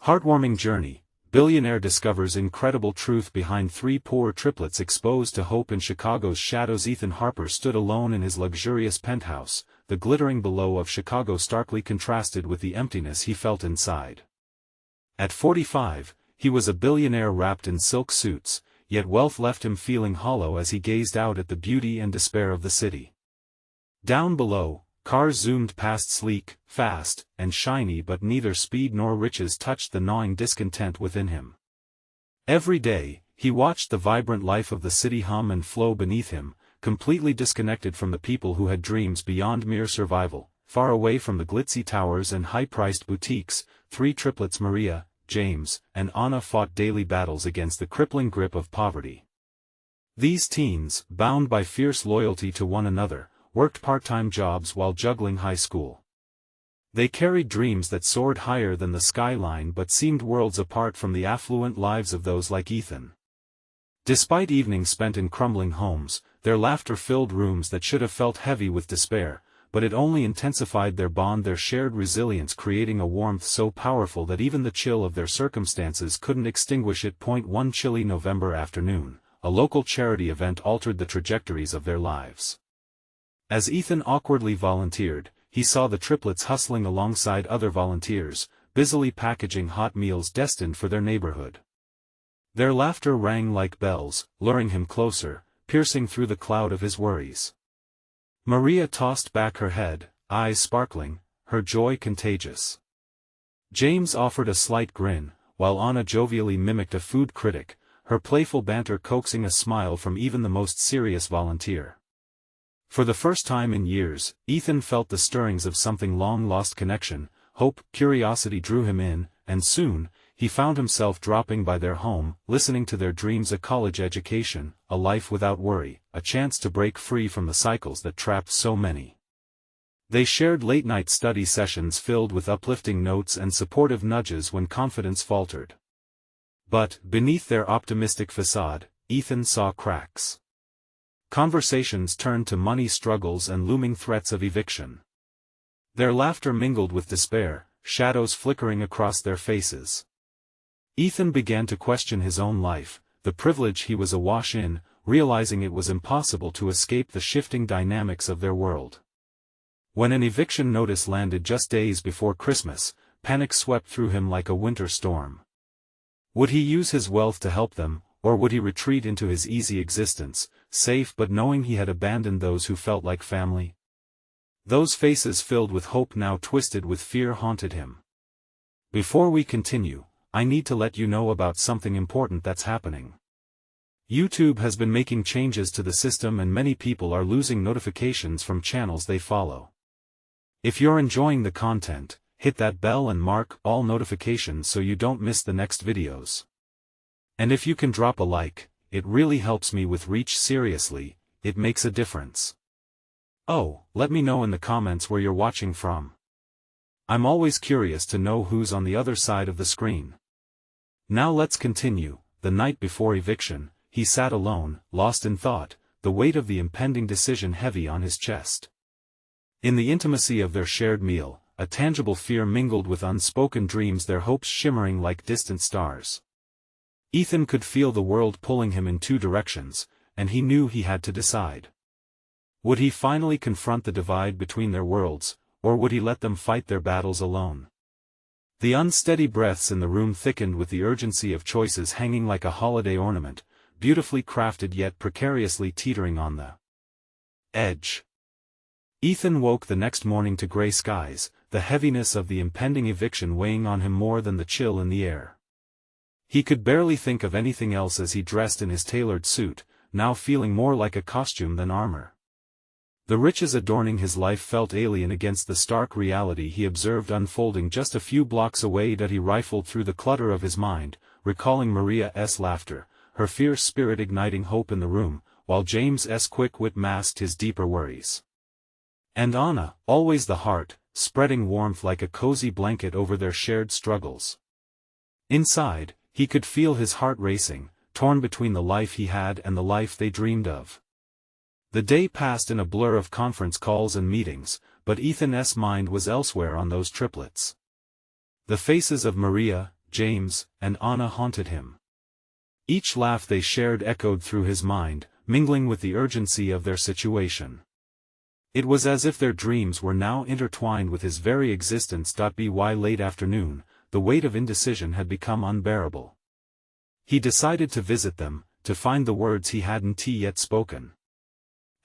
Heartwarming journey. Billionaire discovers incredible truth behind three poor triplets exposed to hope in Chicago's shadows. Ethan Harper stood alone in his luxurious penthouse, the glittering below of Chicago starkly contrasted with the emptiness he felt inside. At 45, he was a billionaire wrapped in silk suits, yet wealth left him feeling hollow as he gazed out at the beauty and despair of the city. Down below, cars zoomed past sleek, fast, and shiny, but neither speed nor riches touched the gnawing discontent within him. Every day, he watched the vibrant life of the city hum and flow beneath him, completely disconnected from the people who had dreams beyond mere survival. Far away from the glitzy towers and high-priced boutiques, three triplets, Maria, James, and Anna, fought daily battles against the crippling grip of poverty. These teens, bound by fierce loyalty to one another, worked part-time jobs while juggling high school. They carried dreams that soared higher than the skyline but seemed worlds apart from the affluent lives of those like Ethan. Despite evenings spent in crumbling homes, their laughter filled rooms that should have felt heavy with despair, but it only intensified their bond, their shared resilience creating a warmth so powerful that even the chill of their circumstances couldn't extinguish it. One chilly November afternoon, a local charity event altered the trajectories of their lives. As Ethan awkwardly volunteered, he saw the triplets hustling alongside other volunteers, busily packaging hot meals destined for their neighborhood. Their laughter rang like bells, luring him closer, piercing through the cloud of his worries. Maria tossed back her head, eyes sparkling, her joy contagious. James offered a slight grin, while Anna jovially mimicked a food critic, her playful banter coaxing a smile from even the most serious volunteer. For the first time in years, Ethan felt the stirrings of something long-lost. Connection, hope, curiosity drew him in, and soon, he found himself dropping by their home, listening to their dreams: a college education, a life without worry, a chance to break free from the cycles that trapped so many. They shared late-night study sessions filled with uplifting notes and supportive nudges when confidence faltered. But, beneath their optimistic facade, Ethan saw cracks. Conversations turned to money struggles and looming threats of eviction. Their laughter mingled with despair, shadows flickering across their faces. Ethan began to question his own life, the privilege he was awash in, realizing it was impossible to escape the shifting dynamics of their world. When an eviction notice landed just days before Christmas, panic swept through him like a winter storm. Would he use his wealth to help them, or would he retreat into his easy existence, safe but knowing he had abandoned those who felt like family? Those faces filled with hope now twisted with fear haunted him. Before we continue, I need to let you know about something important that's happening. YouTube has been making changes to the system and many people are losing notifications from channels they follow. If you're enjoying the content, hit that bell and mark all notifications so you don't miss the next videos. And if you can drop a like, it really helps me with reach. Seriously, it makes a difference. Oh, let me know in the comments where you're watching from. I'm always curious to know who's on the other side of the screen. Now let's continue. The night before eviction, he sat alone, lost in thought, the weight of the impending decision heavy on his chest. In the intimacy of their shared meal, a tangible fear mingled with unspoken dreams, their hopes shimmering like distant stars. Ethan could feel the world pulling him in two directions, and he knew he had to decide. Would he finally confront the divide between their worlds, or would he let them fight their battles alone? The unsteady breaths in the room thickened with the urgency of choices hanging like a holiday ornament, beautifully crafted yet precariously teetering on the edge. Ethan woke the next morning to gray skies, the heaviness of the impending eviction weighing on him more than the chill in the air. He could barely think of anything else as he dressed in his tailored suit, now feeling more like a costume than armor. The riches adorning his life felt alien against the stark reality he observed unfolding just a few blocks away. That he rifled through the clutter of his mind, recalling Maria's laughter, her fierce spirit igniting hope in the room, while James's quick wit masked his deeper worries. And Anna, always the heart, spreading warmth like a cozy blanket over their shared struggles. Inside, he could feel his heart racing, torn between the life he had and the life they dreamed of. The day passed in a blur of conference calls and meetings, but Ethan's mind was elsewhere on those triplets. The faces of Maria, James, and Anna haunted him. Each laugh they shared echoed through his mind, mingling with the urgency of their situation. It was as if their dreams were now intertwined with his very existence. By late afternoon, the weight of indecision had become unbearable. He decided to visit them, to find the words he hadn't yet spoken.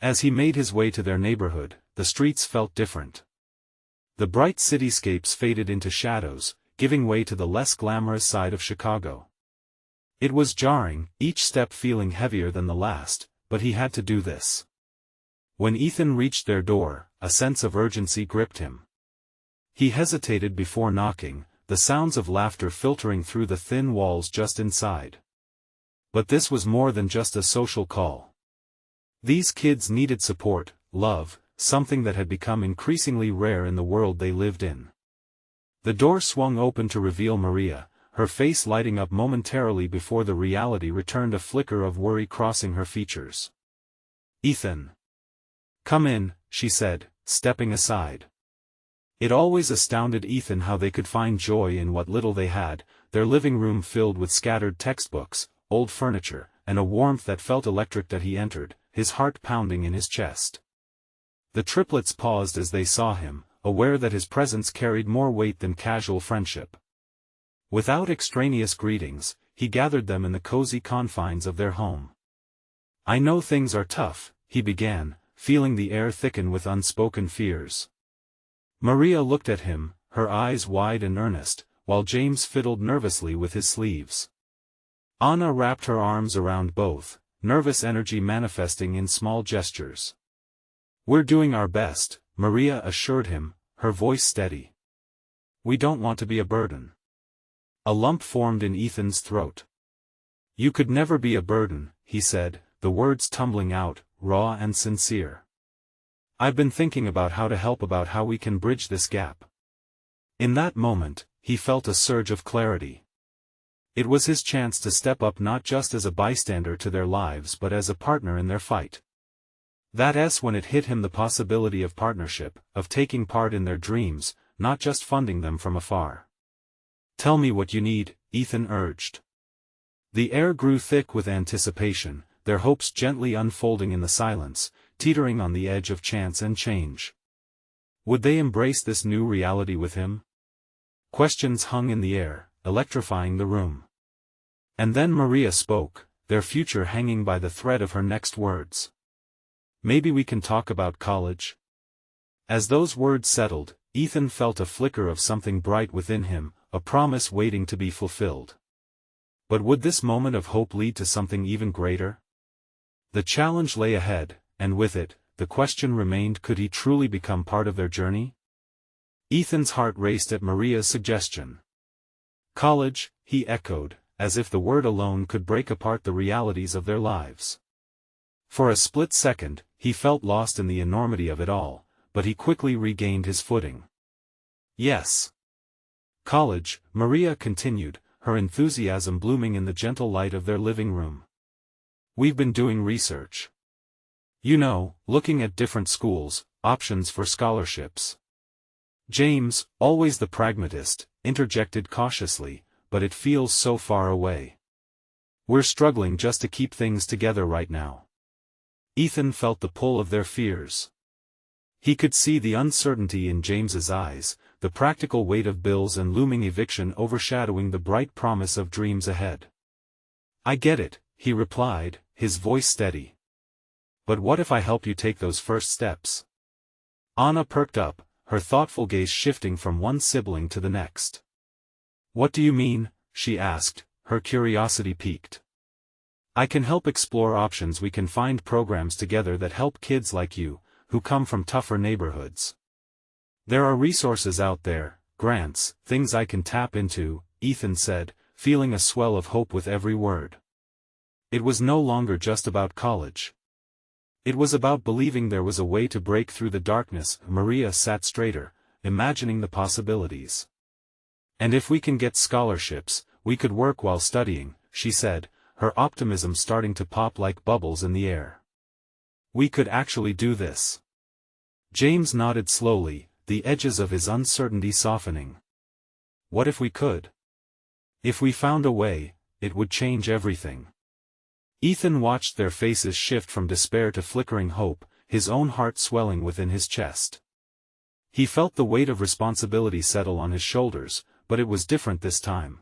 As he made his way to their neighborhood, the streets felt different. The bright cityscapes faded into shadows, giving way to the less glamorous side of Chicago. It was jarring, each step feeling heavier than the last, but he had to do this. When Ethan reached their door, a sense of urgency gripped him. He hesitated before knocking, the sounds of laughter filtering through the thin walls just inside. But this was more than just a social call. These kids needed support, love, something that had become increasingly rare in the world they lived in. The door swung open to reveal Maria, her face lighting up momentarily before the reality returned, a flicker of worry crossing her features. "Ethan. Come in," she said, stepping aside. It always astounded Ethan how they could find joy in what little they had, their living room filled with scattered textbooks, old furniture, and a warmth that felt electric that he entered, his heart pounding in his chest. The triplets paused as they saw him, aware that his presence carried more weight than casual friendship. Without extraneous greetings, he gathered them in the cozy confines of their home. "I know things are tough," he began, feeling the air thicken with unspoken fears. Maria looked at him, her eyes wide and earnest, while James fiddled nervously with his sleeves. Anna wrapped her arms around both, nervous energy manifesting in small gestures. "We're doing our best," Maria assured him, her voice steady. "We don't want to be a burden." A lump formed in Ethan's throat. "You could never be a burden," he said, the words tumbling out, raw and sincere. "I've been thinking about how to help, about how we can bridge this gap." In that moment, he felt a surge of clarity. It was his chance to step up, not just as a bystander to their lives but as a partner in their fight. That's when it hit him, the possibility of partnership, of taking part in their dreams, not just funding them from afar. "Tell me what you need," Ethan urged. The air grew thick with anticipation, their hopes gently unfolding in the silence, teetering on the edge of chance and change. Would they embrace this new reality with him? Questions hung in the air, electrifying the room. And then Maria spoke, their future hanging by the thread of her next words. "Maybe we can talk about college?" As those words settled, Ethan felt a flicker of something bright within him, a promise waiting to be fulfilled. But would this moment of hope lead to something even greater? The challenge lay ahead, and with it, the question remained: could he truly become part of their journey? Ethan's heart raced at Maria's suggestion. "College," he echoed, as if the word alone could break apart the realities of their lives. For a split second, he felt lost in the enormity of it all, but he quickly regained his footing. "Yes. College," Maria continued, her enthusiasm blooming in the gentle light of their living room. "We've been doing research. You know, looking at different schools, options for scholarships." James, always the pragmatist, interjected cautiously, "But it feels so far away. We're struggling just to keep things together right now." Ethan felt the pull of their fears. He could see the uncertainty in James's eyes, the practical weight of bills and looming eviction overshadowing the bright promise of dreams ahead. "I get it," he replied, his voice steady. "But what if I help you take those first steps?" Anna perked up, her thoughtful gaze shifting from one sibling to the next. "What do you mean?" she asked, her curiosity piqued. "I can help explore options. We can find programs together that help kids like you, who come from tougher neighborhoods. There are resources out there, grants, things I can tap into," Ethan said, feeling a swell of hope with every word. It was no longer just about college. It was about believing there was a way to break through the darkness. Maria sat straighter, imagining the possibilities. "And if we can get scholarships, we could work while studying," she said, her optimism starting to pop like bubbles in the air. "We could actually do this." James nodded slowly, the edges of his uncertainty softening. "What if we could?" If we found a way, it would change everything. Ethan watched their faces shift from despair to flickering hope, his own heart swelling within his chest. He felt the weight of responsibility settle on his shoulders, but it was different this time.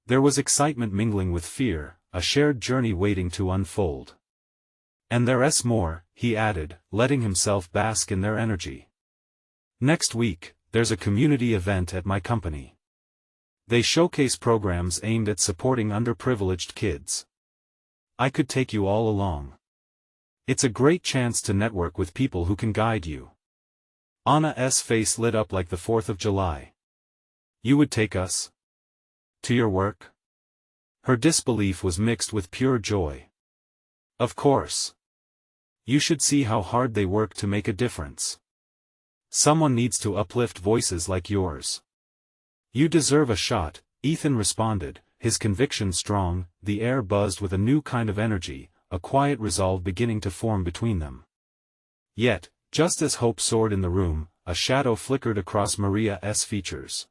There was excitement mingling with fear, a shared journey waiting to unfold. And there's more, he added, letting himself bask in their energy. Next week, there's a community event at my company. They showcase programs aimed at supporting underprivileged kids. I could take you all along. It's a great chance to network with people who can guide you. Anna's face lit up like the 4th of July. You would take us? To your work? Her disbelief was mixed with pure joy. Of course. You should see how hard they work to make a difference. Someone needs to uplift voices like yours. You deserve a shot, Ethan responded, his conviction strong. The air buzzed with a new kind of energy, a quiet resolve beginning to form between them. Yet, just as hope soared in the room, a shadow flickered across Maria's features.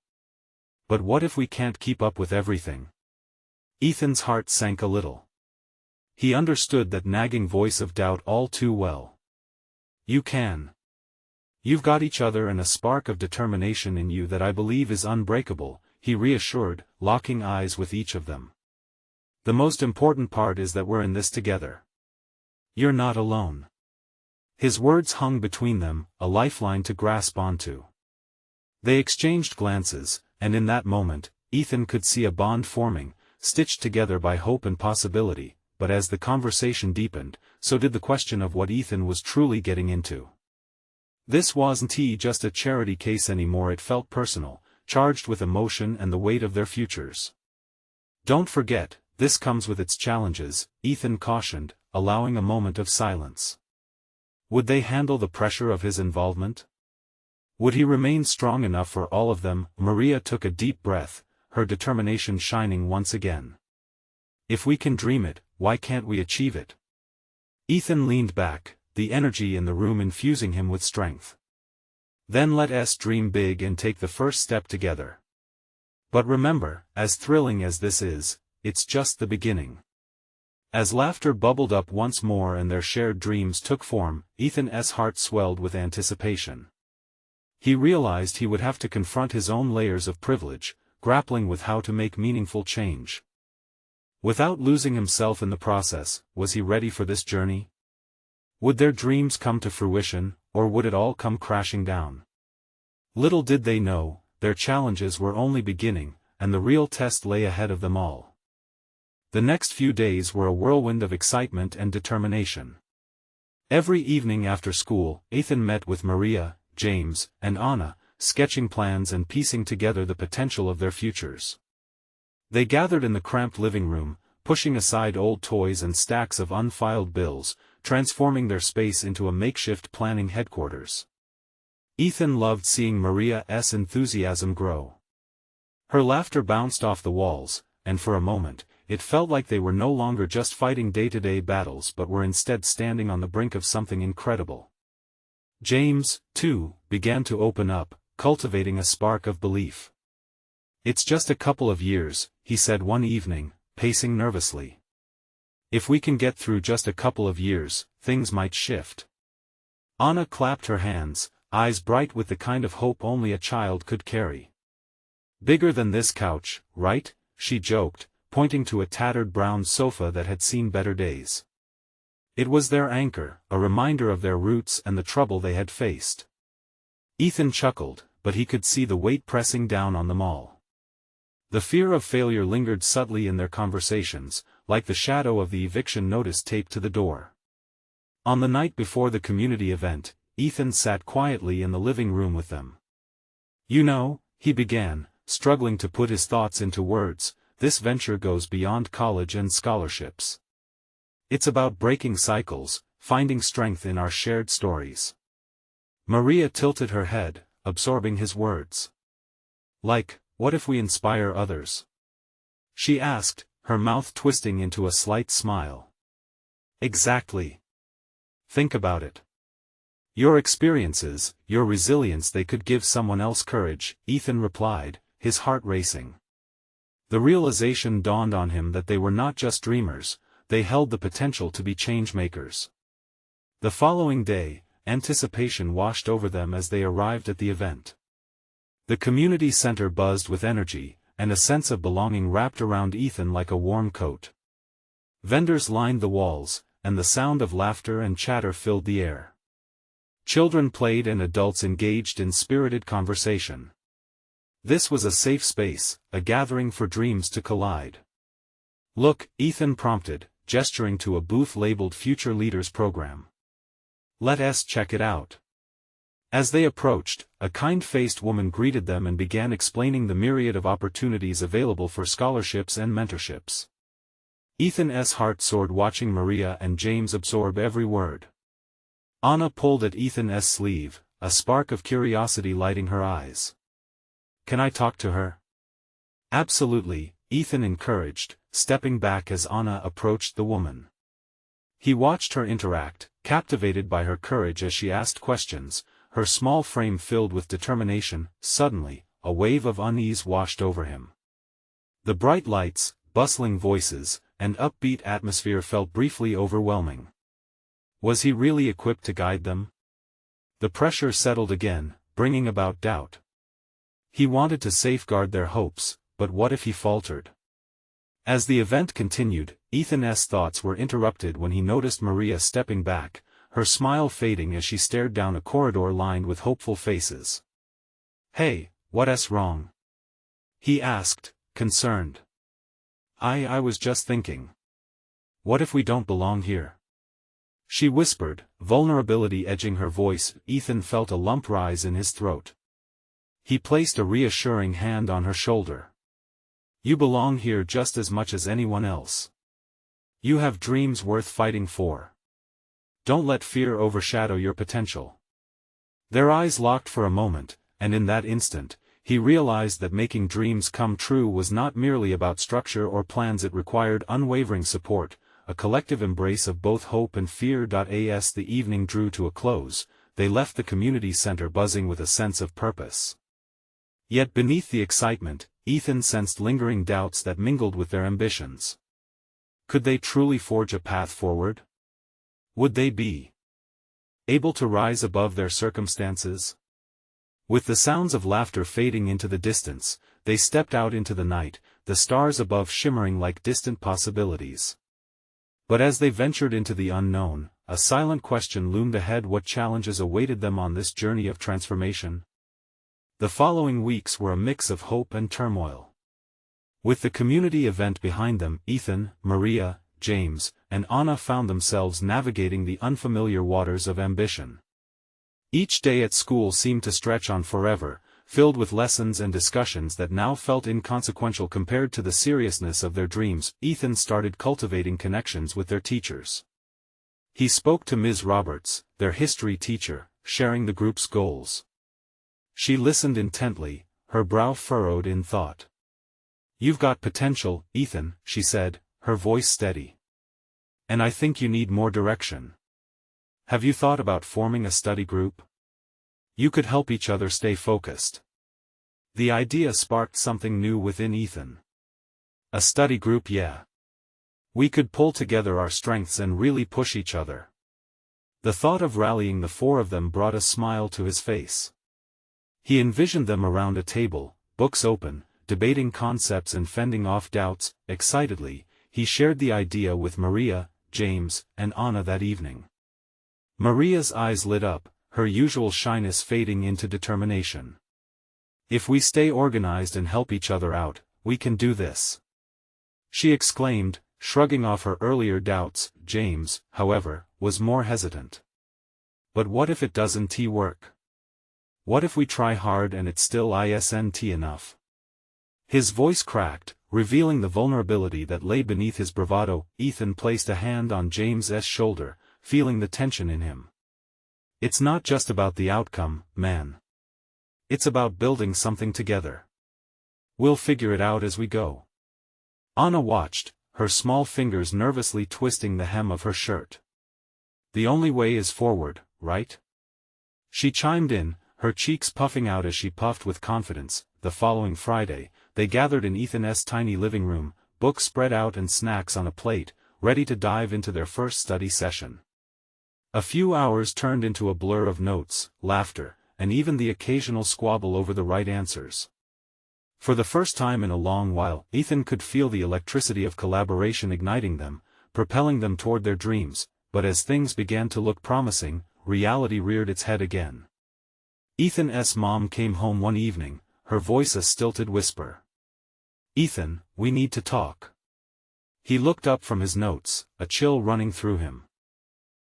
But what if we can't keep up with everything? Ethan's heart sank a little. He understood that nagging voice of doubt all too well. You can. You've got each other and a spark of determination in you that I believe is unbreakable, he reassured, locking eyes with each of them. The most important part is that we're in this together. You're not alone. His words hung between them, a lifeline to grasp onto. They exchanged glances, and in that moment, Ethan could see a bond forming, stitched together by hope and possibility, but as the conversation deepened, so did the question of what Ethan was truly getting into. This wasn't just a charity case anymore, it felt personal, charged with emotion and the weight of their futures. Don't forget, this comes with its challenges, Ethan cautioned, allowing a moment of silence. Would they handle the pressure of his involvement? Would he remain strong enough for all of them? Maria took a deep breath, her determination shining once again. If we can dream it, why can't we achieve it? Ethan leaned back, the energy in the room infusing him with strength. Then let us dream big and take the first step together. But remember, as thrilling as this is, it's just the beginning. As laughter bubbled up once more and their shared dreams took form, Ethan's heart swelled with anticipation. He realized he would have to confront his own layers of privilege, grappling with how to make meaningful change. Without losing himself in the process, was he ready for this journey? Would their dreams come to fruition, or would it all come crashing down? Little did they know, their challenges were only beginning, and the real test lay ahead of them all. The next few days were a whirlwind of excitement and determination. Every evening after school, Ethan met with Maria, James, and Anna, sketching plans and piecing together the potential of their futures. They gathered in the cramped living room, pushing aside old toys and stacks of unfiled bills, transforming their space into a makeshift planning headquarters. Ethan loved seeing Maria's enthusiasm grow. Her laughter bounced off the walls, and for a moment, it felt like they were no longer just fighting day-to-day battles but were instead standing on the brink of something incredible. James, too, began to open up, cultivating a spark of belief. It's just a couple of years, he said one evening, pacing nervously. If we can get through just a couple of years, things might shift. Anna clapped her hands, eyes bright with the kind of hope only a child could carry. Bigger than this couch, right? She joked, pointing to a tattered brown sofa that had seen better days. It was their anchor, a reminder of their roots and the trouble they had faced. Ethan chuckled, but he could see the weight pressing down on them all. The fear of failure lingered subtly in their conversations, like the shadow of the eviction notice taped to the door. On the night before the community event, Ethan sat quietly in the living room with them. You know, he began, struggling to put his thoughts into words, this venture goes beyond college and scholarships. It's about breaking cycles, finding strength in our shared stories. Maria tilted her head, absorbing his words. Like, what if we inspire others? She asked, her mouth twisting into a slight smile. Exactly. Think about it. Your experiences, your resilience, they could give someone else courage, Ethan replied, his heart racing. The realization dawned on him that they were not just dreamers, they held the potential to be change-makers. The following day, anticipation washed over them as they arrived at the event. The community center buzzed with energy, and a sense of belonging wrapped around Ethan like a warm coat. Vendors lined the walls, and the sound of laughter and chatter filled the air. Children played and adults engaged in spirited conversation. This was a safe space, a gathering for dreams to collide. "Look," Ethan prompted, gesturing to a booth labeled Future Leaders Program. "Let us check it out." As they approached, a kind-faced woman greeted them and began explaining the myriad of opportunities available for scholarships and mentorships. Ethan's heart soared watching Maria and James absorb every word. Anna pulled at Ethan's sleeve, a spark of curiosity lighting her eyes. "Can I talk to her?" "Absolutely," Ethan encouraged, stepping back as Anna approached the woman. He watched her interact, captivated by her courage as she asked questions, her small frame filled with determination. Suddenly, a wave of unease washed over him. The bright lights, bustling voices, and upbeat atmosphere felt briefly overwhelming. Was he really equipped to guide them? The pressure settled again, bringing about doubt. He wanted to safeguard their hopes, but what if he faltered? As the event continued, Ethan's thoughts were interrupted when he noticed Maria stepping back, her smile fading as she stared down a corridor lined with hopeful faces. "Hey, what's wrong?" he asked, concerned. I was just thinking. What if we don't belong here?" she whispered, vulnerability edging her voice. Ethan felt a lump rise in his throat. He placed a reassuring hand on her shoulder. "You belong here just as much as anyone else. You have dreams worth fighting for. Don't let fear overshadow your potential." Their eyes locked for a moment, and in that instant, he realized that making dreams come true was not merely about structure or plans. It required unwavering support, a collective embrace of both hope and fear. As the evening drew to a close, they left the community center buzzing with a sense of purpose. Yet beneath the excitement, Ethan sensed lingering doubts that mingled with their ambitions. Could they truly forge a path forward? Would they be able to rise above their circumstances? With the sounds of laughter fading into the distance, they stepped out into the night, the stars above shimmering like distant possibilities. But as they ventured into the unknown, a silent question loomed ahead. What challenges awaited them on this journey of transformation? The following weeks were a mix of hope and turmoil. With the community event behind them, Ethan, Maria, James, and Anna found themselves navigating the unfamiliar waters of ambition. Each day at school seemed to stretch on forever, filled with lessons and discussions that now felt inconsequential compared to the seriousness of their dreams. Ethan started cultivating connections with their teachers. He spoke to Ms. Roberts, their history teacher, sharing the group's goals. She listened intently, her brow furrowed in thought. "You've got potential, Ethan," she said, her voice steady. "And I think you need more direction. Have you thought about forming a study group? You could help each other stay focused." The idea sparked something new within Ethan. A study group, yeah. We could pull together our strengths and really push each other. The thought of rallying the four of them brought a smile to his face. He envisioned them around a table, books open, debating concepts and fending off doubts. Excitedly, he shared the idea with Maria, James, and Anna that evening. Maria's eyes lit up, her usual shyness fading into determination. "If we stay organized and help each other out, we can do this," she exclaimed, shrugging off her earlier doubts. James, however, was more hesitant. "But what if it doesn't work? What if we try hard and it still isn't enough?" His voice cracked, revealing the vulnerability that lay beneath his bravado. Ethan placed a hand on James's shoulder, feeling the tension in him. "It's not just about the outcome, man. It's about building something together. We'll figure it out as we go." Anna watched, her small fingers nervously twisting the hem of her shirt. "The only way is forward, right?" she chimed in, her cheeks puffing out as she puffed with confidence. The following Friday, they gathered in Ethan's tiny living room, books spread out and snacks on a plate, ready to dive into their first study session. A few hours turned into a blur of notes, laughter, and even the occasional squabble over the right answers. For the first time in a long while, Ethan could feel the electricity of collaboration igniting them, propelling them toward their dreams, but as things began to look promising, reality reared its head again. Ethan's mom came home one evening, her voice a stilted whisper. "Ethan, we need to talk." He looked up from his notes, a chill running through him.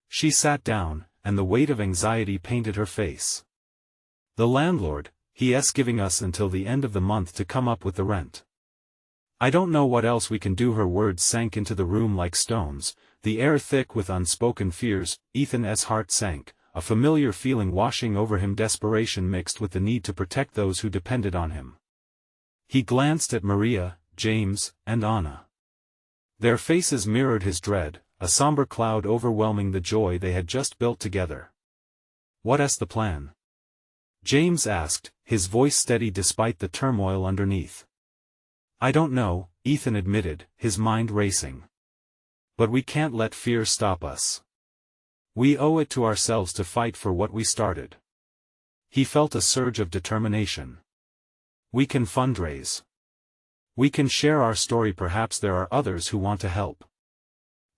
She sat down, and the weight of anxiety painted her face. "The landlord, he's giving us until the end of the month to come up with the rent. I don't know what else we can do." Her words sank into the room like stones, the air thick with unspoken fears. Ethan's heart sank, a familiar feeling washing over him, desperation mixed with the need to protect those who depended on him. He glanced at Maria, James, and Anna. Their faces mirrored his dread, a somber cloud overwhelming the joy they had just built together. "What's the plan?" James asked, his voice steady despite the turmoil underneath. "I don't know," Ethan admitted, his mind racing. "But we can't let fear stop us. We owe it to ourselves to fight for what we started." He felt a surge of determination. "We can fundraise. We can share our story. Perhaps there are others who want to help."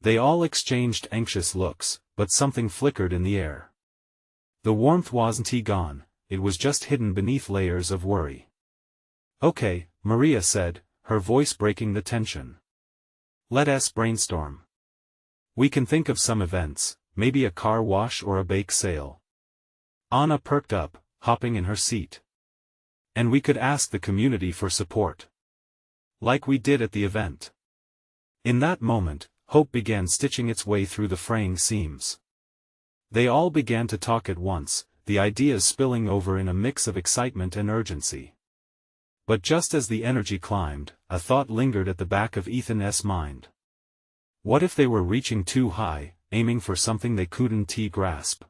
They all exchanged anxious looks, but something flickered in the air. The warmth wasn't gone, it was just hidden beneath layers of worry. "Okay," Maria said, her voice breaking the tension. "Let's brainstorm. We can think of some events, maybe a car wash or a bake sale." Anna perked up, hopping in her seat. "And we could ask the community for support. Like we did at the event." In that moment, hope began stitching its way through the fraying seams. They all began to talk at once, the ideas spilling over in a mix of excitement and urgency. But just as the energy climbed, a thought lingered at the back of Ethan's mind. What if they were reaching too high, aiming for something they couldn't grasp?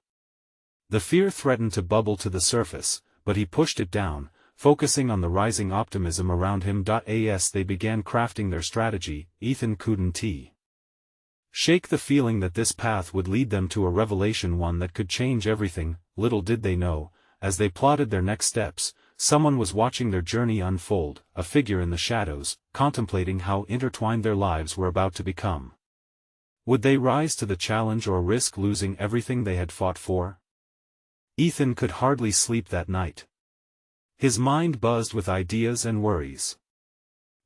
The fear threatened to bubble to the surface, but he pushed it down, focusing on the rising optimism around him. As they began crafting their strategy, Ethan couldn't shake the feeling that this path would lead them to a revelation, one that could change everything. Little did they know, as they plotted their next steps, someone was watching their journey unfold, a figure in the shadows, contemplating how intertwined their lives were about to become. Would they rise to the challenge or risk losing everything they had fought for? Ethan could hardly sleep that night. His mind buzzed with ideas and worries.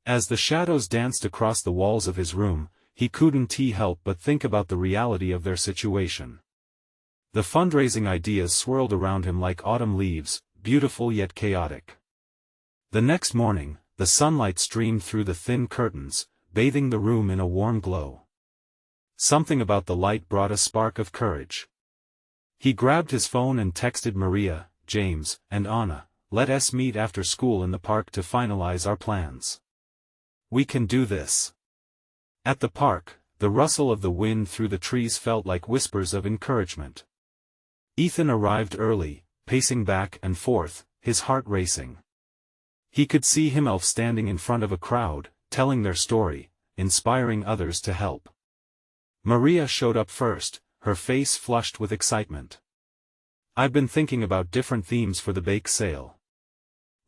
As the shadows danced across the walls of his room, he couldn't help but think about the reality of their situation. The fundraising ideas swirled around him like autumn leaves, beautiful yet chaotic. The next morning, the sunlight streamed through the thin curtains, bathing the room in a warm glow. Something about the light brought a spark of courage. He grabbed his phone and texted Maria, James, and Anna, "Let's meet after school in the park to finalize our plans. We can do this." At the park, the rustle of the wind through the trees felt like whispers of encouragement. Ethan arrived early, pacing back and forth, his heart racing. He could see himself standing in front of a crowd, telling their story, inspiring others to help. Maria showed up first, her face flushed with excitement. "I've been thinking about different themes for the bake sale.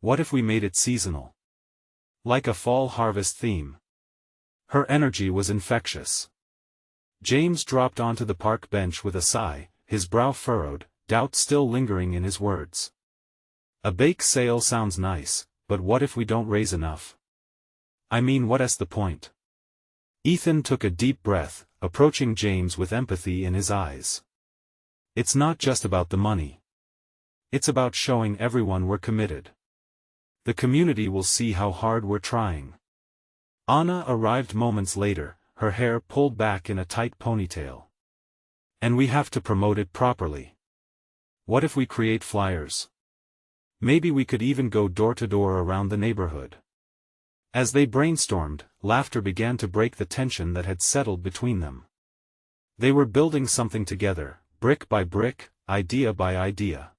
What if we made it seasonal? Like a fall harvest theme?" Her energy was infectious. James dropped onto the park bench with a sigh, his brow furrowed, doubt still lingering in his words. "A bake sale sounds nice, but what if we don't raise enough? I mean, what's the point?" Ethan took a deep breath, approaching James with empathy in his eyes. "It's not just about the money. It's about showing everyone we're committed. The community will see how hard we're trying." Anna arrived moments later, her hair pulled back in a tight ponytail. "And we have to promote it properly. What if we create flyers? Maybe we could even go door to door around the neighborhood." As they brainstormed, laughter began to break the tension that had settled between them. They were building something together, brick by brick, idea by idea.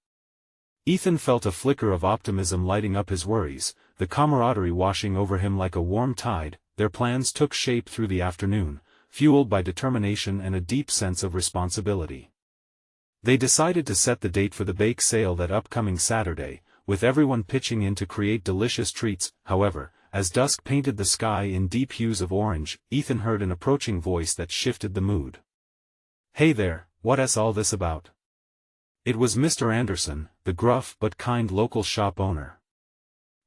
Ethan felt a flicker of optimism lighting up his worries, the camaraderie washing over him like a warm tide. Their plans took shape through the afternoon, fueled by determination and a deep sense of responsibility. They decided to set the date for the bake sale that upcoming Saturday, with everyone pitching in to create delicious treats. However, as dusk painted the sky in deep hues of orange, Ethan heard an approaching voice that shifted the mood. "Hey there, what's all this about?" It was Mr. Anderson, the gruff but kind local shop owner.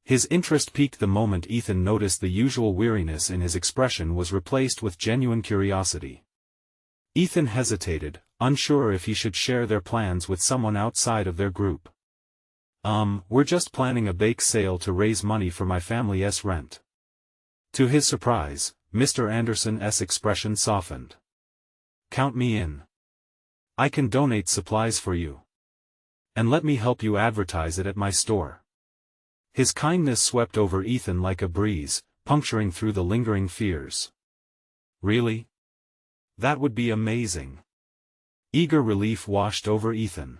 His interest peaked the moment Ethan noticed the usual weariness in his expression was replaced with genuine curiosity. Ethan hesitated, unsure if he should share their plans with someone outside of their group. We're just planning a bake sale to raise money for my family's rent." To his surprise, Mr. Anderson's expression softened. "Count me in. I can donate supplies for you. And let me help you advertise it at my store." His kindness swept over Ethan like a breeze, puncturing through the lingering fears. "Really? That would be amazing." Eager relief washed over Ethan.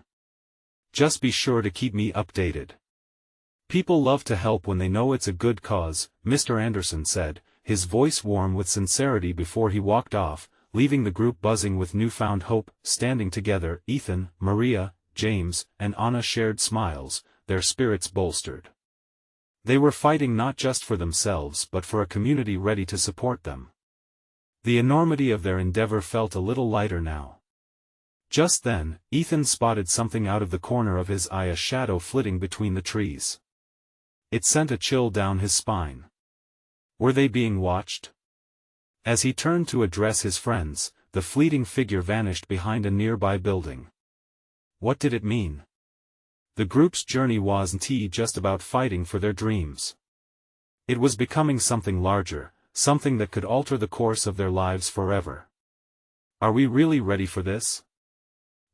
"Just be sure to keep me updated. People love to help when they know it's a good cause," Mr. Anderson said, his voice warm with sincerity before he walked off, leaving the group buzzing with newfound hope. Standing together, Ethan, Maria, James, and Anna shared smiles, their spirits bolstered. They were fighting not just for themselves but for a community ready to support them. The enormity of their endeavor felt a little lighter now. Just then, Ethan spotted something out of the corner of his eye, a shadow flitting between the trees. It sent a chill down his spine. Were they being watched? As he turned to address his friends, the fleeting figure vanished behind a nearby building. What did it mean? The group's journey wasn't just about fighting for their dreams. It was becoming something larger, something that could alter the course of their lives forever. "Are we really ready for this?"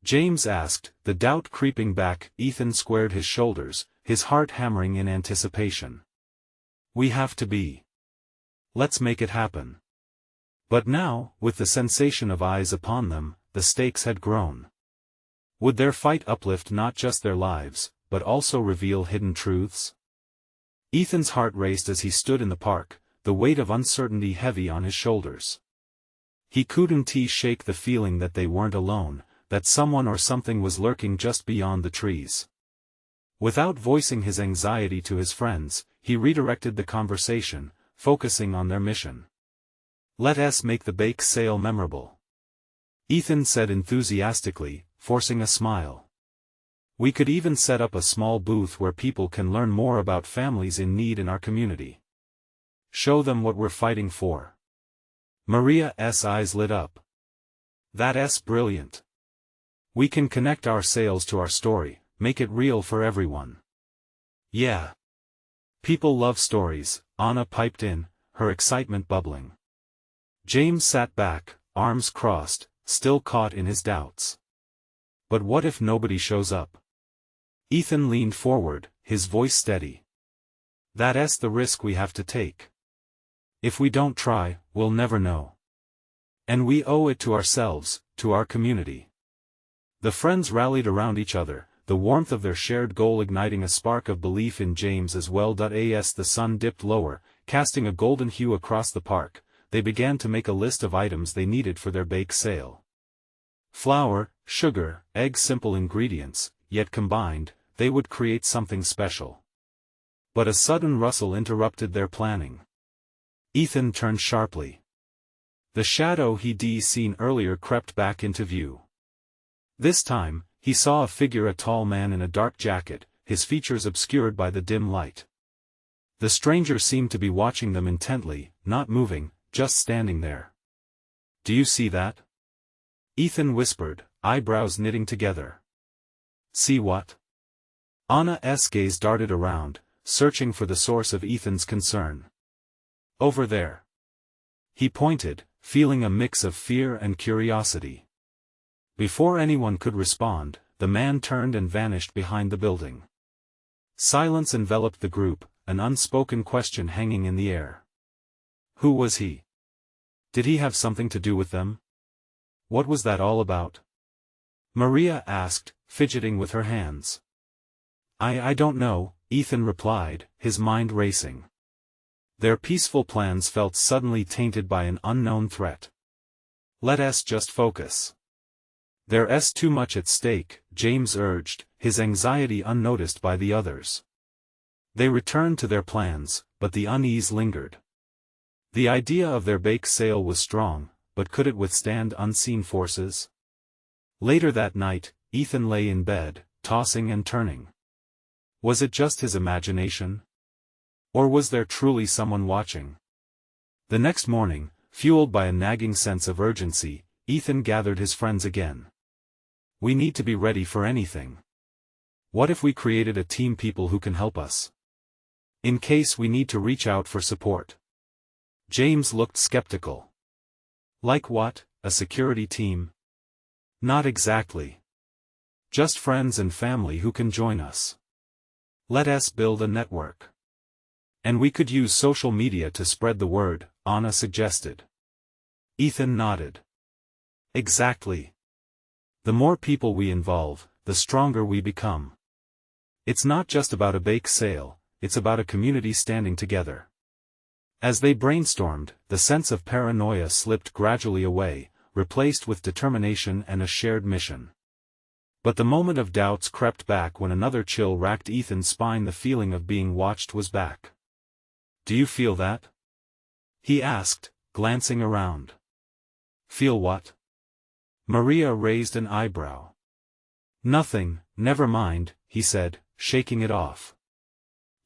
James asked, the doubt creeping back. Ethan squared his shoulders, his heart hammering in anticipation. "We have to be. Let's make it happen." But now, with the sensation of eyes upon them, the stakes had grown. Would their fight uplift not just their lives, but also reveal hidden truths? Ethan's heart raced as he stood in the park, the weight of uncertainty heavy on his shoulders. He couldn't shake the feeling that they weren't alone, that someone or something was lurking just beyond the trees. Without voicing his anxiety to his friends, he redirected the conversation, focusing on their mission. "Let us make the bake sale memorable," Ethan said enthusiastically, forcing a smile. "We could even set up a small booth where people can learn more about families in need in our community. Show them what we're fighting for." Maria's eyes lit up. "That's brilliant. We can connect our sales to our story, make it real for everyone." "Yeah. People love stories," Anna piped in, her excitement bubbling. James sat back, arms crossed, still caught in his doubts. "But what if nobody shows up?" Ethan leaned forward, his voice steady. "That's the risk we have to take. If we don't try, we'll never know. And we owe it to ourselves, to our community." The friends rallied around each other, the warmth of their shared goal igniting a spark of belief in James as well. As the sun dipped lower, casting a golden hue across the park, they began to make a list of items they needed for their bake sale. Flour, sugar, eggs, simple ingredients, yet combined, they would create something special. But a sudden rustle interrupted their planning. Ethan turned sharply. The shadow he'd seen earlier crept back into view. This time, he saw a figure, a tall man in a dark jacket, his features obscured by the dim light. The stranger seemed to be watching them intently, not moving, just standing there. "Do you see that?" Ethan whispered, eyebrows knitting together. "See what?" Anna's gaze darted around, searching for the source of Ethan's concern. "Over there." He pointed, feeling a mix of fear and curiosity. Before anyone could respond, the man turned and vanished behind the building. Silence enveloped the group, an unspoken question hanging in the air. Who was he? Did he have something to do with them? What was that all about? Maria asked, fidgeting with her hands. I don't know," Ethan replied, his mind racing. Their peaceful plans felt suddenly tainted by an unknown threat. Let's just focus. There's too much at stake, James urged, his anxiety unnoticed by the others. They returned to their plans, but the unease lingered. The idea of their bake sale was strong, but could it withstand unseen forces? Later that night, Ethan lay in bed, tossing and turning. Was it just his imagination? Or was there truly someone watching? The next morning, fueled by a nagging sense of urgency, Ethan gathered his friends again. We need to be ready for anything. What if we created a team of people who can help us? In case we need to reach out for support. James looked skeptical. Like what, a security team? Not exactly. Just friends and family who can join us. Let's build a network. And we could use social media to spread the word, Anna suggested. Ethan nodded. Exactly. The more people we involve, the stronger we become. It's not just about a bake sale, it's about a community standing together. As they brainstormed, the sense of paranoia slipped gradually away, replaced with determination and a shared mission. But the moment of doubts crept back when another chill racked Ethan's spine. The feeling of being watched was back. Do you feel that? He asked, glancing around. Feel what? Maria raised an eyebrow. Nothing, never mind, he said, shaking it off.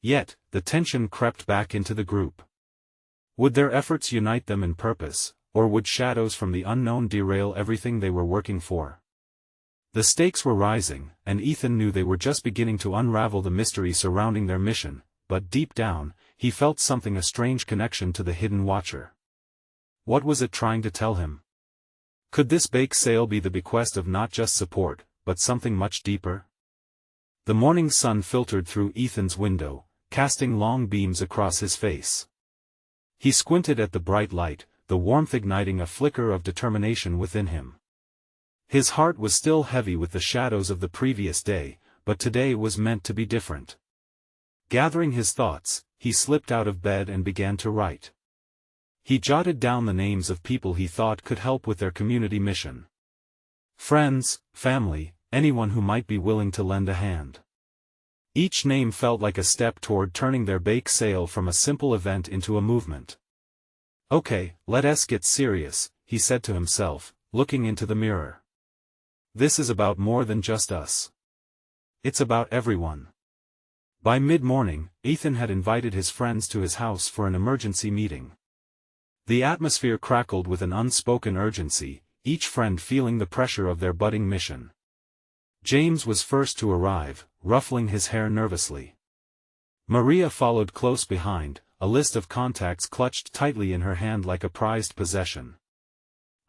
Yet, the tension crept back into the group. Would their efforts unite them in purpose, or would shadows from the unknown derail everything they were working for? The stakes were rising, and Ethan knew they were just beginning to unravel the mystery surrounding their mission, but deep down, he felt something, a strange connection to the hidden watcher. What was it trying to tell him? Could this bake sale be the bequest of not just support, but something much deeper? The morning sun filtered through Ethan's window, casting long beams across his face. He squinted at the bright light, the warmth igniting a flicker of determination within him. His heart was still heavy with the shadows of the previous day, but today was meant to be different. Gathering his thoughts, he slipped out of bed and began to write. He jotted down the names of people he thought could help with their community mission. Friends, family, anyone who might be willing to lend a hand. Each name felt like a step toward turning their bake sale from a simple event into a movement. Okay, let's get serious, he said to himself, looking into the mirror. This is about more than just us. It's about everyone. By mid-morning, Ethan had invited his friends to his house for an emergency meeting. The atmosphere crackled with an unspoken urgency, each friend feeling the pressure of their budding mission. James was first to arrive, ruffling his hair nervously. Maria followed close behind, a list of contacts clutched tightly in her hand like a prized possession.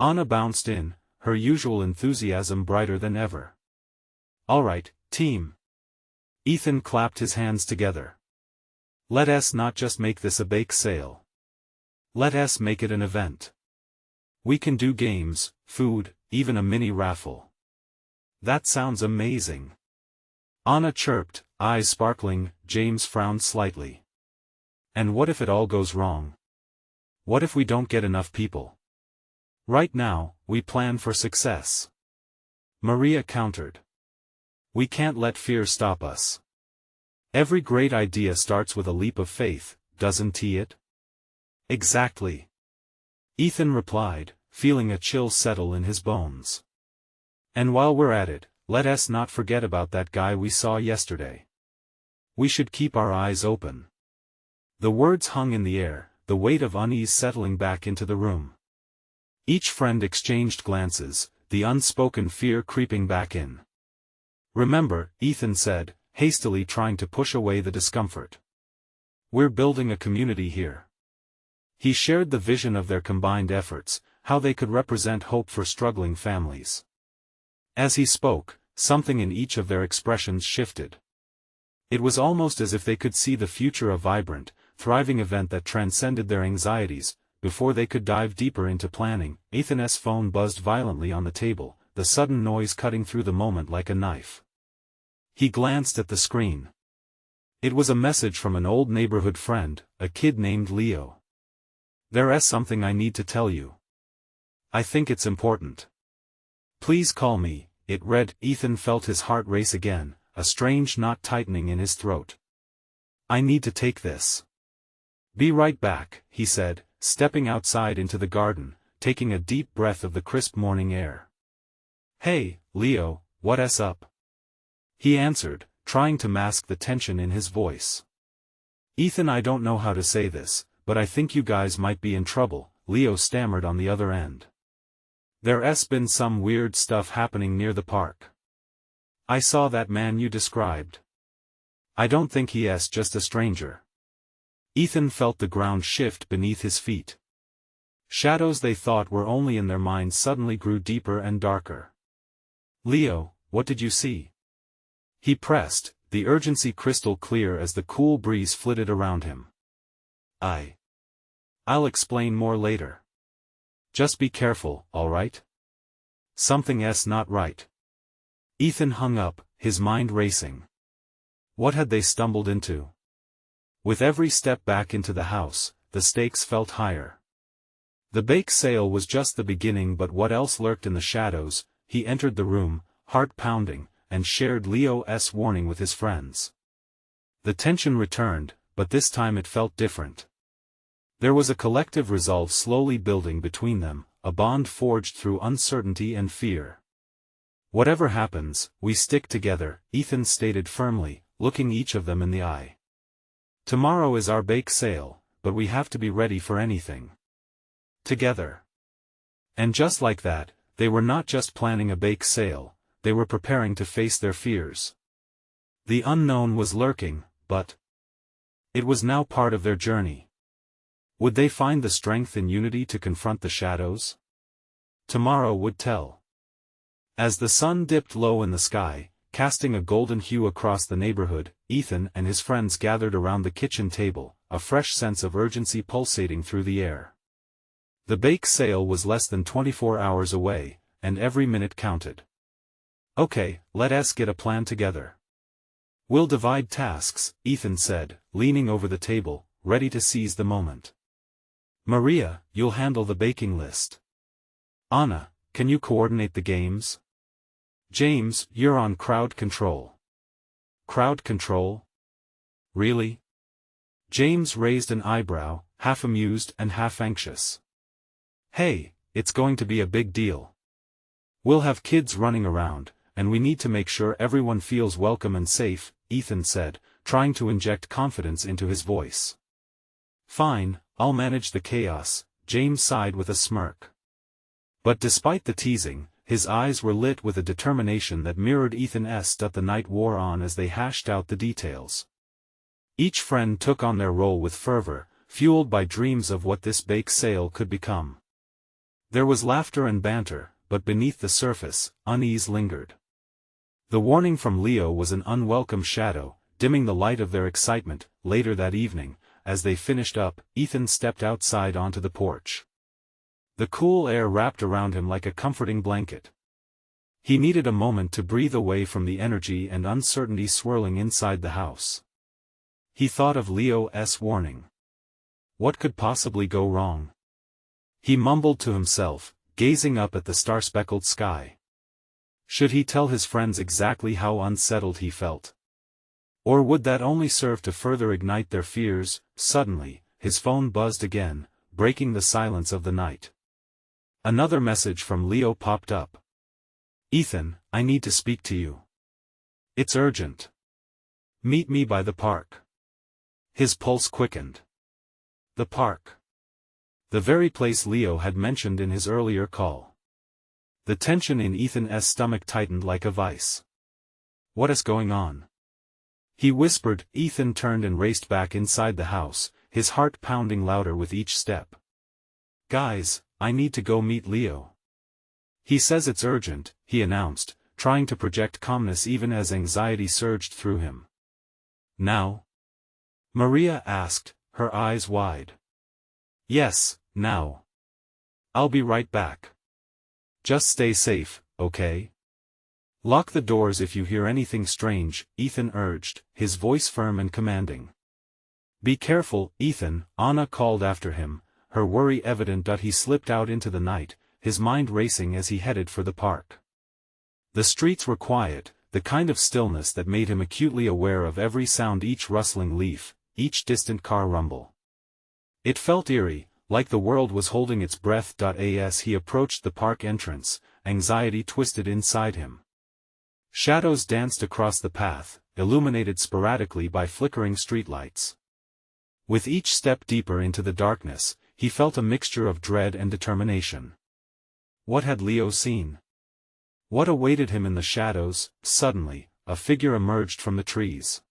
Anna bounced in, her usual enthusiasm brighter than ever. All right, team. Ethan clapped his hands together. Let's not just make this a bake sale. Let's make it an event. We can do games, food, even a mini raffle. That sounds amazing. Anna chirped, eyes sparkling. James frowned slightly. And what if it all goes wrong? What if we don't get enough people? Right now, we plan for success. Maria countered. We can't let fear stop us. Every great idea starts with a leap of faith, doesn't it? Exactly. Ethan replied, feeling a chill settle in his bones. And while we're at it, let's not forget about that guy we saw yesterday. We should keep our eyes open. The words hung in the air, the weight of unease settling back into the room. Each friend exchanged glances, the unspoken fear creeping back in. Remember, Ethan said, hastily trying to push away the discomfort. We're building a community here. He shared the vision of their combined efforts, how they could represent hope for struggling families. As he spoke, something in each of their expressions shifted. It was almost as if they could see the future, a vibrant, thriving event that transcended their anxieties. Before they could dive deeper into planning, Ethan's phone buzzed violently on the table, the sudden noise cutting through the moment like a knife. He glanced at the screen. It was a message from an old neighborhood friend, a kid named Leo. "There's something I need to tell you. I think it's important. Please call me," it read. Ethan felt his heart race again, a strange knot tightening in his throat. "I need to take this. Be right back," he said, stepping outside into the garden, taking a deep breath of the crisp morning air. "Hey, Leo, what's up?" he answered, trying to mask the tension in his voice. "Ethan, I don't know how to say this, but I think you guys might be in trouble," Leo stammered on the other end. "There's been some weird stuff happening near the park. I saw that man you described. I don't think he's just a stranger." Ethan felt the ground shift beneath his feet. Shadows they thought were only in their minds suddenly grew deeper and darker. "Leo, what did you see?" he pressed, the urgency crystal clear as the cool breeze flitted around him. I'll explain more later. Just be careful, alright? Something's not right." Ethan hung up, his mind racing. What had they stumbled into? With every step back into the house, the stakes felt higher. The bake sale was just the beginning, but what else lurked in the shadows? He entered the room, heart pounding, and shared Leo's warning with his friends. The tension returned, but this time it felt different. There was a collective resolve slowly building between them, a bond forged through uncertainty and fear. "Whatever happens, we stick together," Ethan stated firmly, looking each of them in the eye. "Tomorrow is our bake sale, but we have to be ready for anything. Together." And just like that, they were not just planning a bake sale, they were preparing to face their fears. The unknown was lurking, but it was now part of their journey. Would they find the strength and unity to confront the shadows? Tomorrow would tell. As the sun dipped low in the sky, casting a golden hue across the neighborhood, Ethan and his friends gathered around the kitchen table, a fresh sense of urgency pulsating through the air. The bake sale was less than 24 hours away, and every minute counted. "Okay, let's get a plan together. We'll divide tasks," Ethan said, leaning over the table, ready to seize the moment. "Maria, you'll handle the baking list. Anna, can you coordinate the games? James, you're on crowd control." "Crowd control? Really?" James raised an eyebrow, half amused and half anxious. "Hey, it's going to be a big deal. We'll have kids running around, and we need to make sure everyone feels welcome and safe," Ethan said, trying to inject confidence into his voice. "Fine, I'll manage the chaos," James sighed with a smirk. But despite the teasing, his eyes were lit with a determination that mirrored Ethan's. The night wore on as they hashed out the details. Each friend took on their role with fervor, fueled by dreams of what this bake sale could become. There was laughter and banter, but beneath the surface, unease lingered. The warning from Leo was an unwelcome shadow, dimming the light of their excitement. Later that evening, as they finished up, Ethan stepped outside onto the porch. The cool air wrapped around him like a comforting blanket. He needed a moment to breathe away from the energy and uncertainty swirling inside the house. He thought of Leo's warning. What could possibly go wrong? He mumbled to himself, gazing up at the star-speckled sky. Should he tell his friends exactly how unsettled he felt? Or would that only serve to further ignite their fears? Suddenly, his phone buzzed again, breaking the silence of the night. Another message from Leo popped up. "Ethan, I need to speak to you. It's urgent. Meet me by the park." His pulse quickened. The park. The very place Leo had mentioned in his earlier call. The tension in Ethan's stomach tightened like a vice. "What is going on?" he whispered. Ethan turned and raced back inside the house, his heart pounding louder with each step. "Guys, I need to go meet Leo. He says it's urgent," he announced, trying to project calmness even as anxiety surged through him. "Now?" Maria asked, her eyes wide. "Yes, now. I'll be right back. Just stay safe, okay?" Lock the doors if you hear anything strange, Ethan urged, his voice firm and commanding. Be careful, Ethan, Anna called after him, her worry evident. He slipped out into the night, his mind racing as he headed for the park. The streets were quiet, the kind of stillness that made him acutely aware of every sound, each rustling leaf, each distant car rumble. It felt eerie, like the world was holding its breath. As he approached the park entrance, anxiety twisted inside him. Shadows danced across the path, illuminated sporadically by flickering streetlights. With each step deeper into the darkness, he felt a mixture of dread and determination. What had Leo seen? What awaited him in the shadows? Suddenly, a figure emerged from the trees.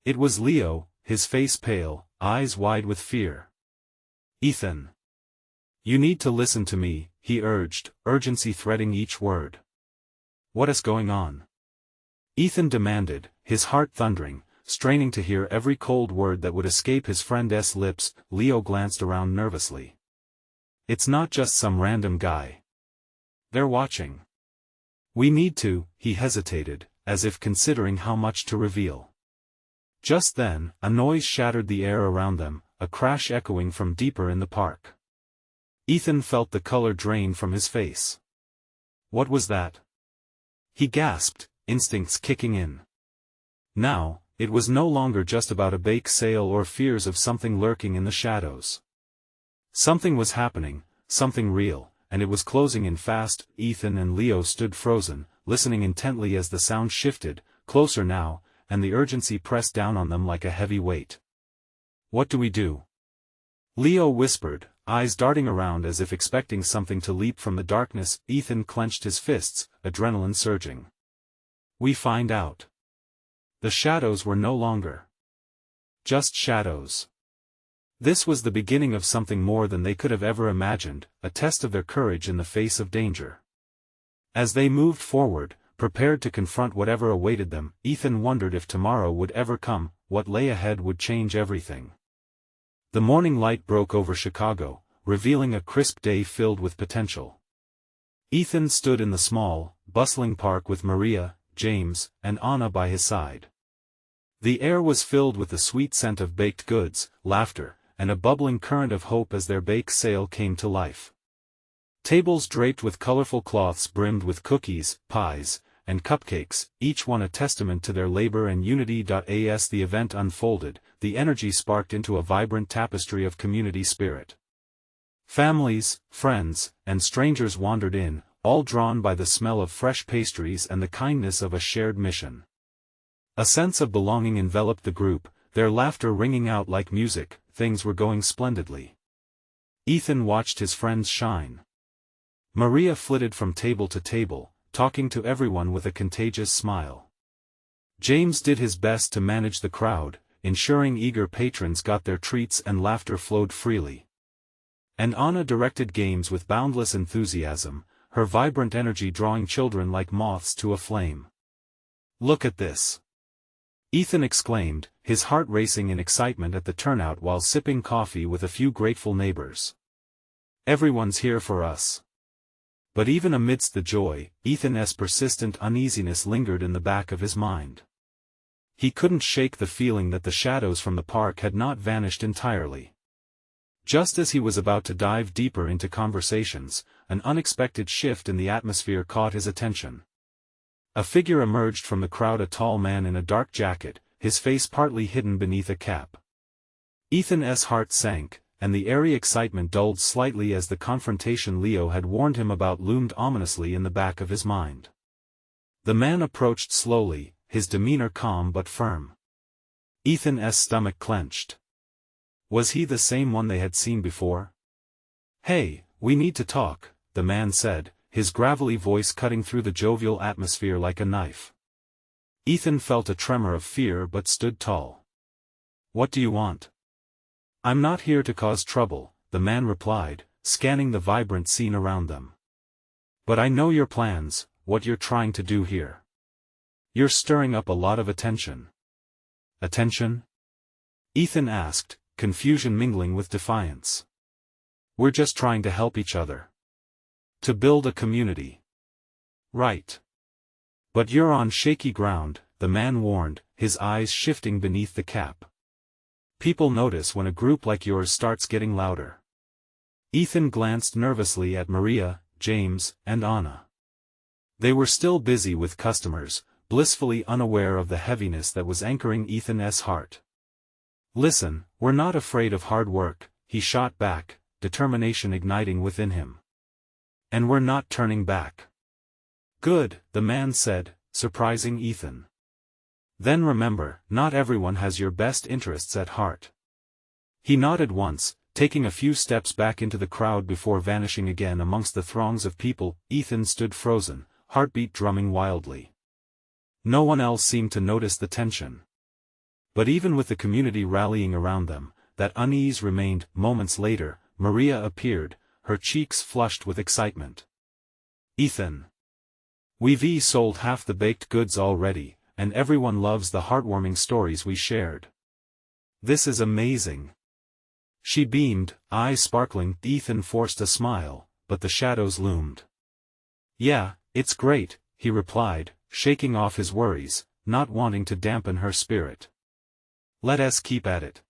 It was Leo, his face pale, eyes wide with fear. Ethan. You need to listen to me, he urged, urgency threading each word. What is going on? Ethan demanded, his heart thundering, straining to hear every cold word that would escape his friend's lips. Leo glanced around nervously. It's not just some random guy. They're watching. We need to, he hesitated, as if considering how much to reveal. Just then, a noise shattered the air around them, a crash echoing from deeper in the park. Ethan felt the color drain from his face. What was that? He gasped, instincts kicking in. Now, it was no longer just about a bake sale or fears of something lurking in the shadows. Something was happening, something real, and it was closing in fast. Ethan and Leo stood frozen, listening intently as the sound shifted, closer now, and the urgency pressed down on them like a heavy weight. What do we do? Leo whispered, eyes darting around as if expecting something to leap from the darkness. Ethan clenched his fists, adrenaline surging. We find out. The shadows were no longer just shadows. This was the beginning of something more than they could have ever imagined, a test of their courage in the face of danger. As they moved forward, prepared to confront whatever awaited them, Ethan wondered if tomorrow would ever come. What lay ahead would change everything. The morning light broke over Chicago, revealing a crisp day filled with potential. Ethan stood in the small, bustling park with Maria, James, and Anna by his side. The air was filled with the sweet scent of baked goods, laughter, and a bubbling current of hope as their bake sale came to life. Tables draped with colorful cloths brimmed with cookies, pies, and cupcakes, each one a testament to their labor and unity. As the event unfolded, the energy sparked into a vibrant tapestry of community spirit. Families, friends, and strangers wandered in, all drawn by the smell of fresh pastries and the kindness of a shared mission. A sense of belonging enveloped the group, their laughter ringing out like music. Things were going splendidly. Ethan watched his friends shine. Maria flitted from table to table, talking to everyone with a contagious smile. James did his best to manage the crowd, ensuring eager patrons got their treats and laughter flowed freely. And Anna directed games with boundless enthusiasm, her vibrant energy drawing children like moths to a flame. Look at this! Ethan exclaimed, his heart racing in excitement at the turnout while sipping coffee with a few grateful neighbors. Everyone's here for us. But even amidst the joy, Ethan's persistent uneasiness lingered in the back of his mind. He couldn't shake the feeling that the shadows from the park had not vanished entirely. Just as he was about to dive deeper into conversations, an unexpected shift in the atmosphere caught his attention. A figure emerged from the crowd, a tall man in a dark jacket, his face partly hidden beneath a cap. Ethan's heart sank, and the airy excitement dulled slightly as the confrontation Leo had warned him about loomed ominously in the back of his mind. The man approached slowly, his demeanor calm but firm. Ethan's stomach clenched. Was he the same one they had seen before? Hey, we need to talk, the man said, his gravelly voice cutting through the jovial atmosphere like a knife. Ethan felt a tremor of fear but stood tall. What do you want? I'm not here to cause trouble, the man replied, scanning the vibrant scene around them. But I know your plans, what you're trying to do here. You're stirring up a lot of attention. Attention? Ethan asked, confusion mingling with defiance. We're just trying to help each other. To build a community. Right. But you're on shaky ground, the man warned, his eyes shifting beneath the cap. People notice when a group like yours starts getting louder. Ethan glanced nervously at Maria, James, and Anna. They were still busy with customers, blissfully unaware of the heaviness that was anchoring Ethan's heart. Listen, we're not afraid of hard work, he shot back, determination igniting within him. And we're not turning back. Good, the man said, surprising Ethan. Then remember, not everyone has your best interests at heart. He nodded once, taking a few steps back into the crowd before vanishing again amongst the throngs of people. Ethan stood frozen, heartbeat drumming wildly. No one else seemed to notice the tension. But even with the community rallying around them, that unease remained. Moments later, Maria appeared, her cheeks flushed with excitement. Ethan. We've sold half the baked goods already, and everyone loves the heartwarming stories we shared. This is amazing. She beamed, eyes sparkling. Ethan forced a smile, but the shadows loomed. Yeah, it's great, he replied, shaking off his worries, not wanting to dampen her spirit. Let us keep at it.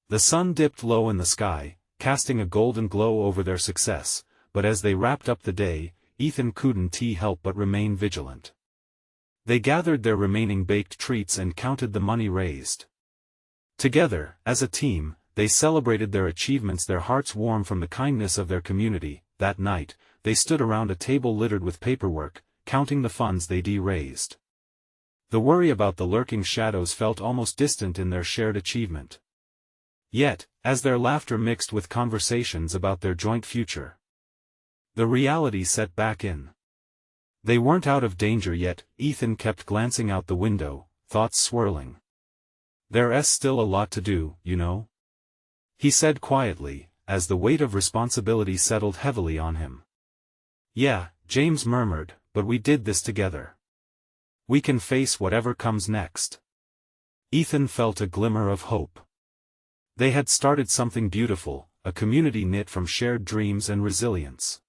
The sun dipped low in the sky, casting a golden glow over their success, but as they wrapped up the day, Ethan couldn't help but remain vigilant. They gathered their remaining baked treats and counted the money raised. Together, as a team, they celebrated their achievements, their hearts warm from the kindness of their community. That night, they stood around a table littered with paperwork, counting the funds they'd raised. The worry about the lurking shadows felt almost distant in their shared achievement. Yet, as their laughter mixed with conversations about their joint future, the reality set back in. They weren't out of danger yet. Ethan kept glancing out the window, thoughts swirling. There's still a lot to do, you know? He said quietly, as the weight of responsibility settled heavily on him. Yeah, James murmured, but we did this together. We can face whatever comes next. Ethan felt a glimmer of hope. They had started something beautiful, a community knit from shared dreams and resilience.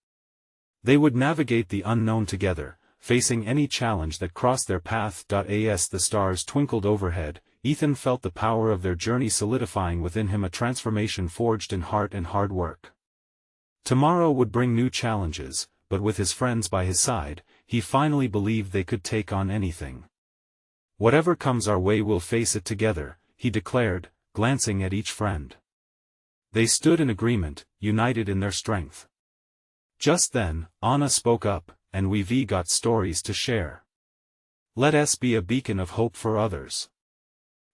They would navigate the unknown together, facing any challenge that crossed their path. As the stars twinkled overhead, Ethan felt the power of their journey solidifying within him, a transformation forged in heart and hard work. Tomorrow would bring new challenges, but with his friends by his side, he finally believed they could take on anything. Whatever comes our way, we'll face it together, he declared, glancing at each friend. They stood in agreement, united in their strength. Just then, Anna spoke up, and we've got stories to share. Let us be a beacon of hope for others.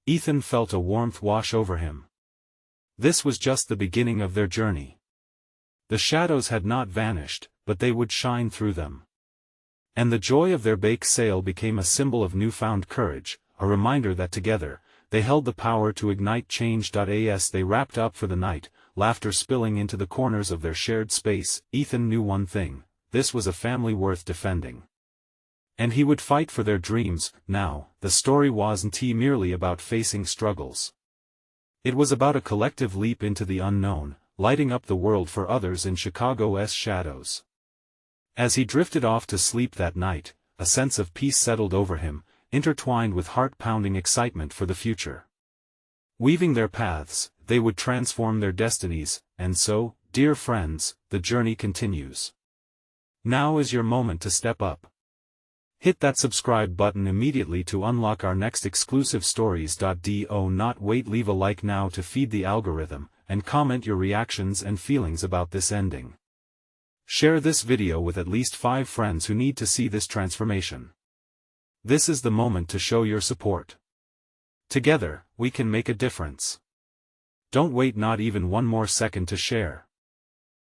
Ethan felt a warmth wash over him. This was just the beginning of their journey. The shadows had not vanished, but they would shine through them. And the joy of their bake sale became a symbol of newfound courage, a reminder that together, they held the power to ignite change. As they wrapped up for the night, laughter spilling into the corners of their shared space, Ethan knew one thing: this was a family worth defending. And he would fight for their dreams. Now, the story wasn't merely about facing struggles. It was about a collective leap into the unknown, lighting up the world for others in Chicago's shadows. As he drifted off to sleep that night, a sense of peace settled over him, intertwined with heart-pounding excitement for the future. Weaving their paths, they would transform their destinies, and so, dear friends, the journey continues. Now is your moment to step up. Hit that subscribe button immediately to unlock our next exclusive stories. Do not wait, leave a like now to feed the algorithm, and comment your reactions and feelings about this ending. Share this video with at least 5 friends who need to see this transformation. This is the moment to show your support. Together, we can make a difference. Don't wait not even one more second to share.